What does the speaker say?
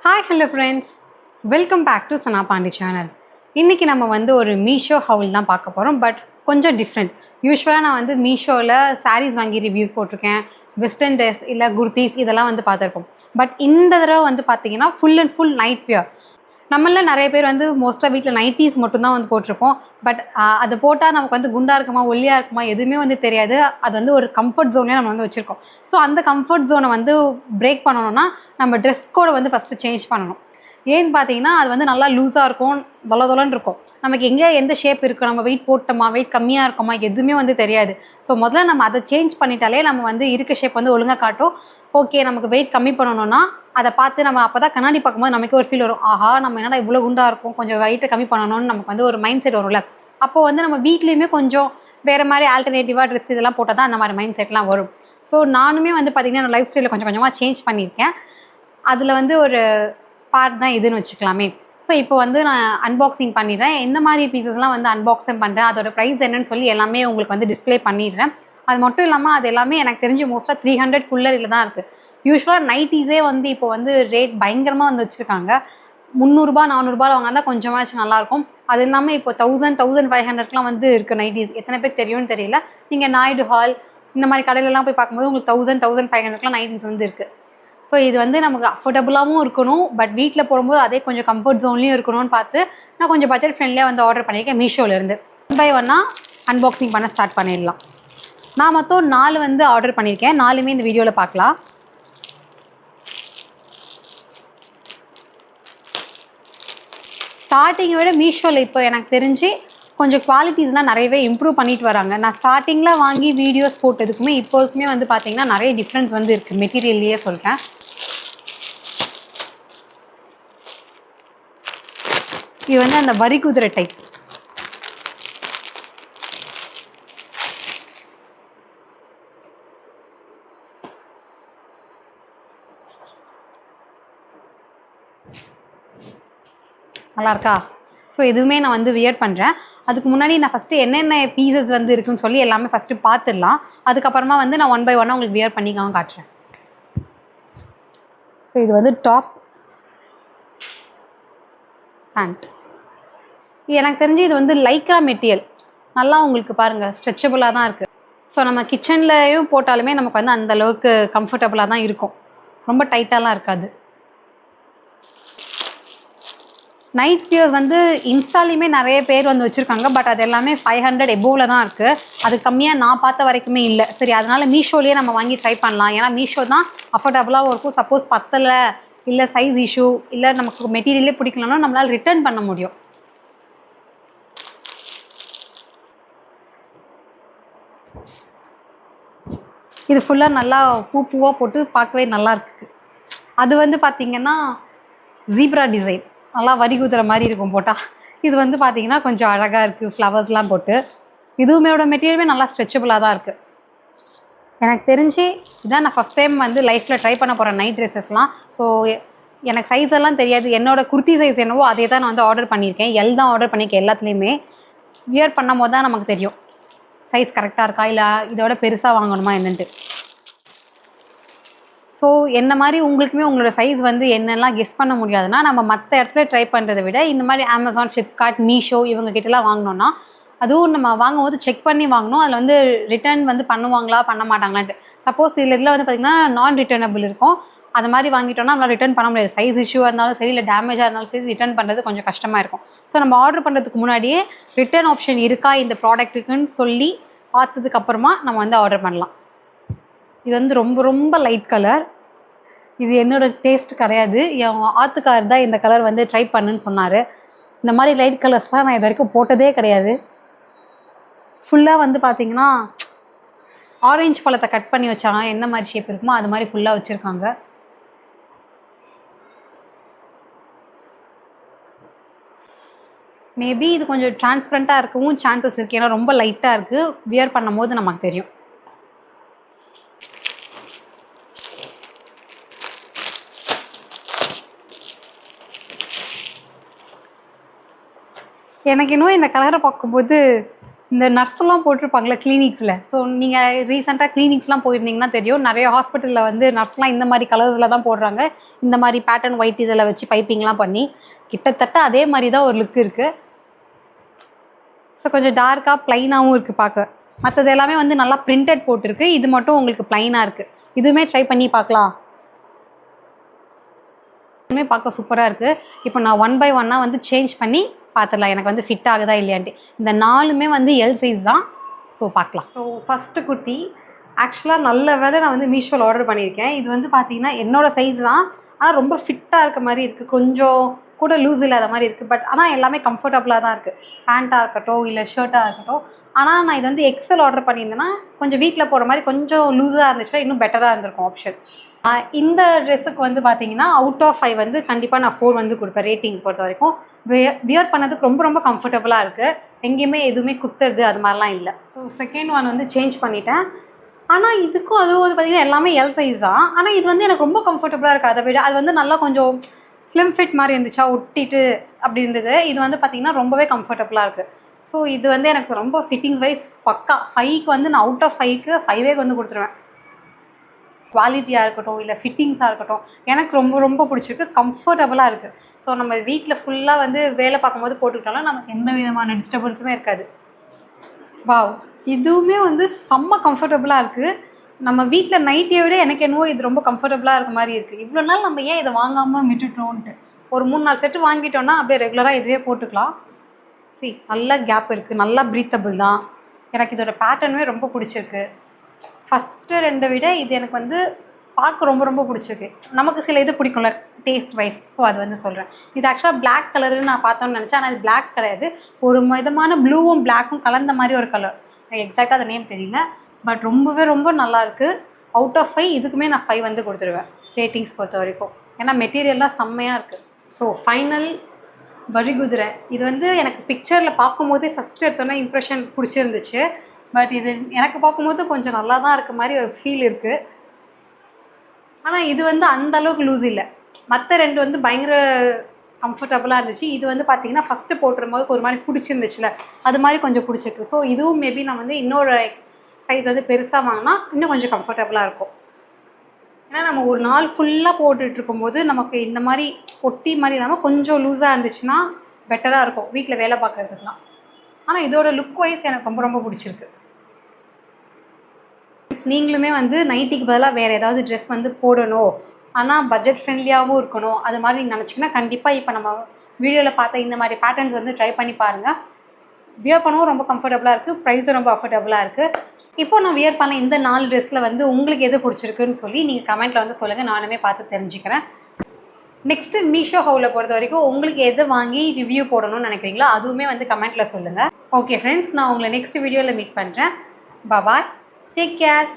Hi hello friends, welcome back to Sana Pandi channel. இன்றைக்கி நம்ம வந்து ஒரு மீஷோ ஹவுல் தான் பார்க்க போகிறோம். பட் கொஞ்சம் டிஃப்ரெண்ட். யூஸ்வலாக நான் வந்து மீஷோவில் சாரீஸ் வாங்கி ரிவ்யூஸ் போட்டிருக்கேன், வெஸ்டர்ன் ட்ரெஸ் இல்லை குர்தீஸ் இதெல்லாம் வந்து பார்த்துருப்போம். பட் இந்த தடவை வந்து பார்த்தீங்கன்னா full and full night wear. நம்மள நிறைய பேர் வந்து மோஸ்ட்டாக வீட்டில் நைட்டீஸ் மட்டும்தான் வந்து போட்டிருப்போம். பட் அதை போட்டால் நமக்கு வந்து குண்டாக இருக்குமா ஒல்லியாக இருக்குமா எதுவுமே வந்து தெரியாது. அது வந்து ஒரு கம்ஃபர்ட் ஜோன்லேயே நம்ம வந்து வச்சுருக்கோம். ஸோ அந்த கம்ஃபர்ட் ஜோனை வந்து பிரேக் பண்ணணும்னா நம்ம ட்ரெஸ் கோடை வந்து ஃபஸ்ட்டு சேஞ்ச் பண்ணணும். ஏன்னு பார்த்தீங்கன்னா அது வந்து நல்லா லூஸாக இருக்கும், தொலன்னு இருக்கும். நமக்கு எங்கே எந்த ஷேப் இருக்குது, நம்ம வெயிட் போட்டோமா வெயிட் கம்மியாக இருக்குமா எதுவுமே வந்து தெரியாது. ஸோ முதல்ல நம்ம அதை சேஞ்ச் பண்ணிட்டாலே நம்ம வந்து இருக்க ஷேப் வந்து ஒழுங்காக காட்டும். ஓகே, நமக்கு வெயிட் கம்மி பண்ணணும்னா அதை பார்த்து நம்ம அப்போ தான் கண்ணாடி பார்க்கும்போது நமக்கு ஒரு ஃபீல் வரும், ஆஹா நம்ம என்னடா இவ்வளோ குண்டாக இருக்கும், கொஞ்சம் வெயிட்டை கம்மி பண்ணணும்னு நமக்கு வந்து ஒரு மைண்ட் செட் வரும்ல. அப்போது வந்து நம்ம வீட்லேயுமே கொஞ்சம் வேறு மாதிரி ஆல்டர்னேட்டிவாக ட்ரெஸ் இதெல்லாம் போட்டால் தான் அந்த மாதிரி மைண்ட் செட்லாம் வரும். ஸோ நானுமே வந்து பார்த்திங்கன்னா லைஃப் ஸ்டைலில் கொஞ்சம் கொஞ்சமாக சேஞ்ச் பண்ணியிருக்கேன். அதில் வந்து ஒரு பார்ட் தான் இதுன்னு வச்சுக்கலாமே. ஸோ இப்போ வந்து நான் அன்பாக்சிங் பண்ணிடுறேன். எந்த மாதிரி பீசஸ்லாம் வந்து அன்பாக்சிங் பண்ணுறேன், அதோட ப்ரைஸ் என்னன்னு சொல்லி எல்லாமே உங்களுக்கு வந்து டிஸ்பிளே பண்ணிடுறேன். அது மட்டும் இல்லாமல் அது எல்லாமே எனக்கு தெரிஞ்சு மோஸ்ட்டாக 300 தான் இருக்குது. யூஸ்வலாக நைட்டீஸே வந்து இப்போ வந்து ரேட் பயங்கரமாக வந்து வச்சுருக்காங்க. 300 400 வாங்கினா தான் கொஞ்சமாச்சும் நல்லாயிருக்கும். அது இல்லாமல் இப்போ 1000 1500க்குலாம் வந்து இருக்குது நைட்டீஸ். எத்தனை பேர் தெரியும்னு தெரியல. நீங்கள் நாயுடு ஹால் இந்த மாதிரி கடையிலலாம் போய் பார்க்கும்போது உங்களுக்கு 1000 1500க்குலாம் நைட்டீஸ் வந்து இருக்குது. ஸோ இது வந்து நமக்கு அஃபோர்டபுளாகவும் இருக்கணும், பட் வீட்டில் போடும்போது அதே கொஞ்சம் கம்ஃபர்ட் ஜோன்லேயும் இருக்கணும்னு பார்த்து நான் கொஞ்சம் பட்ஜெட் ஃப்ரெண்ட்லியாக வந்து ஆர்டர் பண்ணியிருக்கேன் மீஷோலேருந்து. 1 by 1 அன்பாக்சிங் பண்ண ஸ்டார்ட் பண்ணிடலாம். நான் மொத்தம் 4 வந்து ஆர்டர் பண்ணியிருக்கேன். 4மே இந்த வீடியோவில் பார்க்கலாம். ஸ்டார்டிங்கை விட மீஷோவில் இப்போ எனக்கு தெரிஞ்சு கொஞ்சம் குவாலிட்டிஸ்லாம் நிறையவே இம்ப்ரூவ் பண்ணிட்டு வராங்க. நான் ஸ்டார்டிங்கில் வாங்கி வீடியோஸ் போட்டதுக்குமே இப்போதுக்குமே வந்து பார்த்திங்கன்னா நிறைய டிஃப்ரென்ஸ் வந்து இருக்குது. மெட்டீரியல்லையே சொல்கிறேன். இது வந்து அந்த வரி குதிரை டைப். நல்லா இருக்கா? ஸோ எதுவுமே நான் வந்து வியர் பண்ணுறேன். அதுக்கு முன்னாடி நான் ஃபஸ்ட்டு என்னென்ன பீசஸ் வந்து இருக்குதுன்னு சொல்லி எல்லாமே ஃபஸ்ட்டு பார்த்துடலாம். அதுக்கப்புறமா வந்து நான் 1 by 1 உங்களுக்கு வியர் பண்ணிக்காமல் காட்டுறேன். ஸோ இது வந்து டாப் பேண்ட். எனக்கு தெரிஞ்சு இது வந்து லைக்ரா மெட்டீரியல். நல்லா உங்களுக்கு பாருங்கள் ஸ்ட்ரெச்சபிளாக தான் இருக்குது. ஸோ நம்ம கிச்சன்லேயும் போட்டாலுமே நமக்கு வந்து அந்தளவுக்கு கம்ஃபர்டபுளாக தான் இருக்கும். ரொம்ப டைட்டாலாம் இருக்காது. நைட் வியர்ஸ் வந்து இன்ஸ்டாலையுமே நிறைய பேர் வந்து வச்சுருக்காங்க. பட் அது எல்லாமே 500 எபோவில் தான் இருக்குது. அது கம்மியாக நான் பார்த்த வரைக்குமே இல்லை. சரி, அதனால் மீஷோலேயே நம்ம வாங்கி ட்ரை பண்ணலாம். ஏன்னா மீஷோ தான் அஃபோர்டபுளாகவும் இருக்கும். சப்போஸ் பத்தலை இல்லை சைஸ் இஷ்யூ இல்லை நமக்கு மெட்டீரியலே பிடிக்கலன்னா நம்மளால் ரிட்டர்ன் பண்ண முடியும். இது ஃபுல்லாக நல்லா பூவாக போட்டு பார்க்கவே நல்லா இருக்குது. அது வந்து பார்த்திங்கன்னா ஜீப்ரா டிசைன், நல்லா வரி குதிரை மாதிரி இருக்கும் போட்டால். இது வந்து பார்த்திங்கன்னா கொஞ்சம் அழகாக இருக்குது, ஃப்ளவர்ஸ்லாம் போட்டு. இதுவுமேயோட மெட்டீரியலுமே நல்லா ஸ்ட்ரெச்சபிளாக தான் இருக்குது. எனக்கு தெரிஞ்சு இதான் நான் ஃபஸ்ட் டைம் வந்து லைஃப்பில் ட்ரை பண்ண போகிறேன் நைட் ட்ரெஸ்ஸஸ்லாம். ஸோ எனக்கு சைஸ் எல்லாம் தெரியாது. என்னோடய குர்த்தி சைஸ் என்னவோ அதே தான் நான் வந்து ஆர்டர் பண்ணியிருக்கேன். எல் தான் ஆர்டர் பண்ணியிருக்கேன் எல்லாத்துலேயுமே. வியர் பண்ணும் போது தான் நமக்கு தெரியும் சைஸ் கரெக்டாக இருக்கா இல்லை இதோட பெருசாக வாங்கணுமா என்னன்ட்டு. ஸோ என்ன மாதிரி உங்களுக்குமே உங்களோட சைஸ் வந்து என்னெல்லாம் கெஸ் பண்ண முடியாதுன்னா நம்ம மற்ற இடத்துல ட்ரை பண்ணுறதை விட இந்த மாதிரி அமேசான், ஃப்ளிப்கார்ட், மீஷோ இவங்ககிட்டலாம் வாங்கினோன்னா அதுவும் நம்ம வாங்கும்போது செக் பண்ணி வாங்கணும். அதில் வந்து ரிட்டர்ன் வந்து பண்ணுவாங்களா பண்ண மாட்டாங்களான்ட்டு. சப்போஸ் இதில் வந்து பார்த்திங்கன்னா நான் ரிட்டர்னபிள் இருக்கும். அது மாதிரி வாங்கிட்டோம்னா நம்மளால் ரிட்டர்ன் பண்ண முடியாது. சைஸ் இஷ்யூவாக இருந்தாலும் சரி இல்லை டேமேஜாக இருந்தாலும் சரி ரிட்டர்ன் பண்ணுறது கொஞ்சம் கஷ்டமாக இருக்கும். ஸோ நம்ம ஆர்டர் பண்ணுறதுக்கு முன்னாடியே ரிட்டர்ன் ஆப்ஷன் இருக்கா இந்த ப்ராடக்ட்டுக்குன்னு சொல்லி பார்த்ததுக்கப்புறமா நம்ம வந்து ஆர்டர் பண்ணலாம். இது வந்து ரொம்ப ரொம்ப லைட் கலர். இது என்னோடய டேஸ்ட் கிடையாது. என் ஆத்துக்கார் தான் இந்த கலர் வந்து ட்ரை பண்ணுன்னு சொன்னார். இந்த மாதிரி லைட் கலர்ஸ்லாம் நான் இது வரைக்கும் போட்டதே கிடையாது. ஃபுல்லாக வந்து பார்த்திங்கன்னா ஆரஞ்சு பழத்தை கட் பண்ணி வச்சாங்க, என்ன மாதிரி ஷேப் இருக்குமோ அது மாதிரி ஃபுல்லாக வச்சுருக்காங்க. மேபி இது கொஞ்சம் டிரான்ஸ்பரண்ட்டாக இருக்கவும் சான்சஸ் இருக்குது. ஏன்னா ரொம்ப லைட்டாக இருக்குது. வியர் பண்ணும் போது நமக்கு தெரியும். எனக்கு இன்னும் இந்த கலரை பார்க்கும்போது இந்த நர்ஸ்லாம் போட்டிருப்பாங்களே கிளினிக்ஸில். ஸோ நீங்கள் ரீசெண்டாக கிளினிக்ஸ்லாம் போயிருந்தீங்கன்னா தெரியும், நிறைய ஹாஸ்பிட்டலில் வந்து நர்ஸ்லாம் இந்த மாதிரி கலர்ஸில் தான் போடுறாங்க. இந்த மாதிரி பேட்டர்ன் ஒயிட் இதில் வச்சு பைப்பிங்லாம் பண்ணி கிட்டத்தட்ட அதே மாதிரி தான் ஒரு லுக் இருக்குது. ஸோ கொஞ்சம் டார்க்காக ப்ளைனாகவும் இருக்குது பார்க்க. மற்றது எல்லாமே வந்து நல்லா பிரிண்டட் போட்டிருக்கு. இது மட்டும் உங்களுக்கு ப்ளைனாக இருக்குது. இதுவுமே ட்ரை பண்ணி பார்க்கலாம். இதுவுமே பார்க்க சூப்பராக இருக்குது. இப்போ நான் 1 by 1 வந்து சேஞ்ச் பண்ணி பார்த்துடலாம் எனக்கு வந்து ஃபிட் ஆகுதா இல்லையான்ட்டு. இந்த 4மே வந்து எல் சைஸ் தான். ஸோ பார்க்கலாம். ஸோ ஃபஸ்ட்டு குர்த்தி ஆக்சுவலாக நல்ல வேலை நான் வந்து மீஷோவில் ஆர்டர் பண்ணியிருக்கேன். இது வந்து பார்த்தீங்கன்னா என்னோடய சைஸ் தான். ஆனால் ரொம்ப ஃபிட்டாக இருக்க மாதிரி இருக்குது. கொஞ்சம் கூட லூஸ் இல்லாத மாதிரி இருக்குது. பட் ஆனால் எல்லாமே கம்ஃபர்டபுளாக தான் இருக்குது. பேண்ட்டாக இருக்கட்டும் இல்லை ஷர்ட்டாக இருக்கட்டும். ஆனால் நான் இது வந்து எக்ஸல் ஆர்டர் பண்ணியிருந்தேன்னா கொஞ்சம் வீட்டில் போகிற மாதிரி கொஞ்சம் லூஸாக இருந்துச்சுன்னா இன்னும் பெட்டராக இருந்திருக்கும் ஆப்ஷன். இந்த ட்ரெஸ்ஸுக்கு வந்து பார்த்தீங்கன்னா அவுட் ஆஃப் 5 வந்து கண்டிப்பாக நான் 4 வந்து கொடுப்பேன் ரேட்டிங்ஸ் பொறுத்த வரைக்கும். வியர் பண்ணதுக்கு ரொம்ப ரொம்ப கம்ஃபர்டபுளாக இருக்குது. எங்கேயுமே எதுவுமே குத்துறது அது மாதிரிலாம் இல்லை. ஸோ செகண்ட் ஒன் வந்து சேஞ்ச் பண்ணிட்டேன். ஆனால் இதுக்கும் அதுவும் வந்து பார்த்திங்கன்னா எல்லாமே எல் சைஸ் தான். ஆனால் இது வந்து எனக்கு ரொம்ப கம்ஃபர்டபுளாக இருக்குது. அதை விட அது வந்து நல்லா கொஞ்சம் ஸ்லிம் ஃபிட் மாதிரி இருந்துச்சா, ஒட்டிட்டு அப்படி இருந்தது. இது வந்து பார்த்திங்கன்னா ரொம்பவே கம்ஃபர்டபுளாக இருக்குது. ஸோ இது வந்து எனக்கு ரொம்ப ஃபிட்டிங்ஸ் வைஸ் பக்கா. 5க்கு வந்து நான் அவுட் ஆஃப் 5க்கு 5 வந்து கொடுத்துருவேன். குவாலிட்டியாக இருக்கட்டும் இல்லை ஃபிட்டிங்ஸாக இருக்கட்டும் எனக்கு ரொம்ப ரொம்ப பிடிச்சிருக்கு. கம்ஃபர்டபுளாக இருக்குது. ஸோ நம்ம வீட்டில் ஃபுல்லாக வந்து வேலை பார்க்கும்போது போட்டுக்கிட்டாலும் நமக்கு எந்த விதமான டிஸ்டர்பன்ஸுமே இருக்காது. வாவ், இதுவுமே வந்து செம்ம கம்ஃபர்டபுளாக இருக்குது. நம்ம வீட்டில் நைட்டியை விட எனக்கு என்னவோ இது ரொம்ப கம்ஃபர்டபுளாக இருக்க மாதிரி இருக்குது. இவ்வளோ நாள் நம்ம ஏன் இதை வாங்காமல் விட்டுட்டோன்ட்டு. ஒரு 3-4 செட்டு வாங்கிட்டோன்னா அப்படியே ரெகுலராக இதுவே போட்டுக்கலாம். நல்ல கேப் இருக்குது. நல்லா ப்ரீத்தபிள் தான். எனக்கு இதோட பேட்டர்னுமே ரொம்ப பிடிச்சிருக்கு. ஃபஸ்ட்டு 2 விட இது எனக்கு வந்து பார்க்க ரொம்ப ரொம்ப பிடிச்சிருக்கு. நமக்கு சில இது பிடிக்கும்ல டேஸ்ட் வைஸ். ஸோ அது வந்து சொல்கிறேன். இது ஆக்சுவலாக பிளாக் கலருன்னு நான் பார்த்தோன்னு நினச்சேன். ஆனால் இது பிளாக் கிடையாது. ஒரு விதமான ப்ளூவும் பிளாக்கும் கலந்த மாதிரி ஒரு கலர். எனக்கு எக்ஸாக்டாக அந்த நேம் தெரியல. பட் ரொம்பவே ரொம்ப நல்லாயிருக்கு. அவுட் ஆஃப் 5 இதுக்குமே நான் 5 வந்து கொடுத்துருவேன் ரேட்டிங்ஸ் பொறுத்த வரைக்கும். ஏன்னா மெட்டீரியல்லாம் செம்மையாக இருக்குது. ஸோ ஃபைனல் வரிகுதிரை. இது வந்து எனக்கு பிக்சரில் பார்க்கும்போதே ஃபஸ்ட்டு எடுத்தோன்னே இம்ப்ரெஷன் பிடிச்சிருந்துச்சு. பட் இது எனக்கு பார்க்கும்போது கொஞ்சம் நல்லா தான் இருக்க மாதிரி ஒரு ஃபீல் இருக்குது. ஆனால் இது வந்து அந்த அளவுக்கு லூஸ் இல்லை. மற்ற 2 வந்து பயங்கர கம்ஃபர்டபுளாக இருந்துச்சு. இது வந்து பார்த்திங்கன்னா ஃபஸ்ட்டு போட்டுரும்போது ஒரு மாதிரி பிடிச்சிருந்துச்சுல, அது மாதிரி கொஞ்சம் பிடிச்சிருக்கு. ஸோ இதுவும் மேபி நான் வந்து இன்னொரு சைஸ் வந்து பெருசாக வாங்கினா இன்னும் கொஞ்சம் கம்ஃபர்டபுளாக இருக்கும். ஏன்னா நம்ம ஒரு நாள் ஃபுல்லாக போட்டுட்ருக்கும்போது நமக்கு இந்த மாதிரி ஒட்டி மாதிரி இல்லாமல் கொஞ்சம் லூஸாக இருந்துச்சுன்னா பெட்டராக இருக்கும் வீட்டில் வேலை பார்க்குறதுக்குலாம். ஆனால் இதோட லுக் வைஸ் எனக்கு ரொம்ப ரொம்ப பிடிச்சிருக்கு. நீங்களுமே வந்து நைட்டிக்கு பதிலாக வேறு ஏதாவது ட்ரெஸ் வந்து போடணும், ஆனால் பட்ஜெட் ஃப்ரெண்ட்லியாகவும் இருக்கணும், அது மாதிரி நீங்கள் நினச்சிங்கன்னா கண்டிப்பாக இப்போ நம்ம வீடியோவில் பார்த்த இந்த மாதிரி பேட்டர்ன்ஸ் வந்து ட்ரை பண்ணி பாருங்கள். வியர் பண்ணவும் ரொம்ப கம்ஃபர்டபுளாக இருக்குது. ப்ரைஸும் ரொம்ப அஃபோர்டபுளாக இருக்குது. இப்போ நான் வியர் பண்ண இந்த 4 ட்ரெஸ்ஸில் வந்து உங்களுக்கு எது பிடிச்சிருக்குன்னு சொல்லி நீங்கள் கமெண்ட்டில் வந்து சொல்லுங்கள். நானுமே பார்த்து தெரிஞ்சுக்கிறேன். நெக்ஸ்ட்டு மீஷோ ஹவுலில் பொறுத்த வரைக்கும் உங்களுக்கு எது வாங்கி ரிவ்யூ போடணும்னு நினைக்கிறீங்களோ அதுவுமே வந்து கமெண்ட்டில் சொல்லுங்கள். ஓகே ஃப்ரெண்ட்ஸ், நான் உங்களை நெக்ஸ்ட் வீடியோவில் மீட் பண்ணுறேன். பாய், டேக் கேர்.